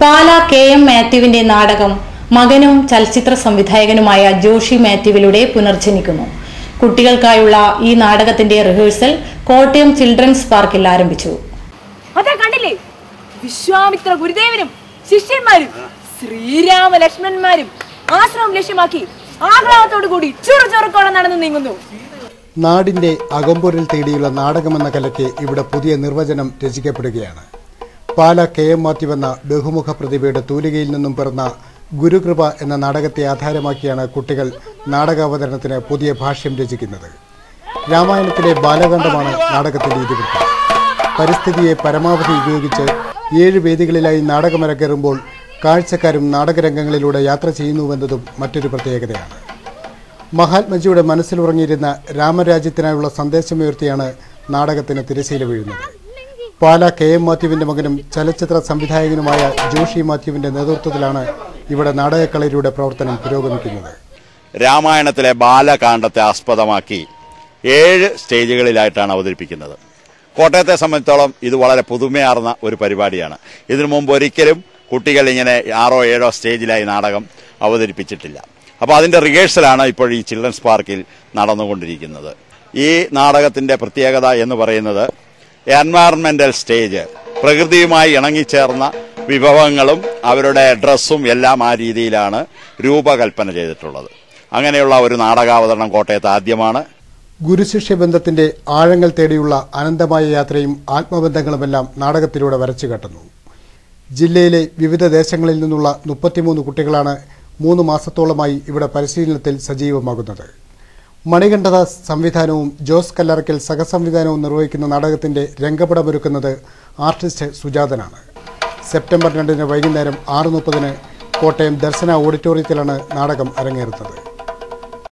Pala K M. മാത്യുവിന്റെ നാടകം മകനും ചലച്ചിത്ര സംവിധായകനുമായ ജോഷി മാത്യുവിലൂടെ പുനർജനിക്കുന്നു. കുട്ടികൾക്കായുള്ള ഈ നാടകത്തിന്റെ റിഹേഴ്സൽ കോട്ടയം ചിൽഡ്രൻസ് പാർക്കിൽ ആരംഭിച്ചു. കണ്ടില്ലേ, വിശ്വാമിത്ര ഗുരുദേവനും ശിഷ്യന്മാരും ശ്രീരാമ ലക്ഷ്മണന്മാരും ആശ്രമം ലക്ഷ്യമാക്കി ആഹ്ലാദത്തോടുകൂടി ചുറുചുറുക്കോടെ നടന്നു നീങ്ങുന്നു. നാടിന്റെ അകമ്പൊരുൾ തേടിയുള്ള നാടകമെന്ന കലയ്ക്ക് ഇവിടെ പുതിയ നിർവചനം രചിക്കപ്പെടുകയാണ്. പാലാ കെ.എം. മാത്യു എന്ന ബഹുമുഖ പ്രതിഭയുടെ തൂലികയിൽ നിന്നും പിറന്ന ഗുരുകൃപ എന്ന നാടകത്തെ ആധാരമാക്കിയാണ് കുട്ടികൾ നാടകാവതരണത്തിന് പുതിയ ഭാഷ്യം രചിക്കുന്നത്. രാമായണത്തിലെ ബാലകാണ്ഡമാണ് നാടകത്തിന്റെ ഇതിവൃത്തം. പരിസ്ഥിതിയെ പരമാവധി ഉപയോഗിച്ച് 7 വേദികളിലായി നാടകമരങ്ങേറുമ്പോൾ കാഴ്ചക്കാരും നാടകരംഗങ്ങളിലൂടെ യാത്ര ചെയ്യുന്നുവെന്നതും മറ്റൊരു പ്രത്യേകതയാണ്. മഹാത്മജിയുടെ മനസ്സിലുറങ്ങിയിരുന്ന രാമരാജ്യത്തിനായുള്ള സന്ദേശമുയർത്തിയാണ് നാടകത്തിന് തിരശ്ശീല വീഴുന്നത്. പാലാ കെ.എം. മാത്യുവിന്റെ മകനും ചലച്ചിത്ര സംവിധായകനുമായ ജോഷി മാത്യുവിന്റെ നേതൃത്വത്തിലാണ് ഇവിടെ നാടകക്കളരിയുടെ പ്രവർത്തനം പുരോഗമിക്കുന്നത്. രാമായണത്തിലെ ബാലകാണ്ഡത്തെ ആസ്പദമാക്കി 7 സ്റ്റേജുകളിലായിട്ടാണ് അവതരിപ്പിക്കുന്നത്. കോട്ടയത്തെ സംബന്ധിച്ചോളം ഇത് വളരെ പുതുമയാർന്ന ഒരു പരിപാടിയാണ്. ഇതിനു മുമ്പ് ഒരിക്കലും കുട്ടികൾ ഇങ്ങനെ 6ഓ 7ഓ സ്റ്റേജിലായി നാടകം അവതരിപ്പിച്ചിട്ടില്ല. അപ്പോൾ അതിന്റെ റിഹേഴ്സലാണ് ഇപ്പോൾ ഈ ചിൽഡ്രൻസ് പാർക്കിൽ നടന്നുകൊണ്ടിരിക്കുന്നത്. ഈ നാടകത്തിന്റെ പ്രത്യേകത എന്ന് പറയുന്നത് എൻവയറൺമെന്റൽ സ്റ്റേജ്, പ്രകൃതിയുമായി ഇണങ്ങിച്ചേർന്ന വിഭവങ്ങളും അവരുടെ ഡ്രസ്സും എല്ലാം ആ രീതിയിലാണ് രൂപകൽപ്പന ചെയ്തിട്ടുള്ളത്. അങ്ങനെയുള്ള ഒരു നാടകാവതരണം കോട്ടയത്ത് ആദ്യമാണ്. ഗുരുശിഷ്യ ബന്ധത്തിന്റെ ആഴങ്ങൾ തേടിയുള്ള അനന്തമായ യാത്രയും ആത്മബന്ധങ്ങളുമെല്ലാം നാടകത്തിലൂടെ വരച്ചു കാട്ടുന്നു. ജില്ലയിലെ വിവിധ ദേശങ്ങളിൽ നിന്നുള്ള 33 കുട്ടികളാണ് 3 മാസത്തോളമായി ഇവിടെ പരിശീലനത്തിൽ സജീവമാകുന്നത്. മണികണ്ഠദാസ് സംവിധാനവും ജോസ് കല്ലറയ്ക്കൽ സഹസംവിധാനവും നിർവഹിക്കുന്ന നാടകത്തിന്റെ രംഗപടമൊരുക്കുന്നത് ആർട്ടിസ്റ്റ് സുജാതനാണ്. സെപ്റ്റംബർ 2 വൈകുന്നേരം 6:30 കോട്ടയം ദർശന ഓഡിറ്റോറിയത്തിലാണ് നാടകം അരങ്ങേറുന്നത്.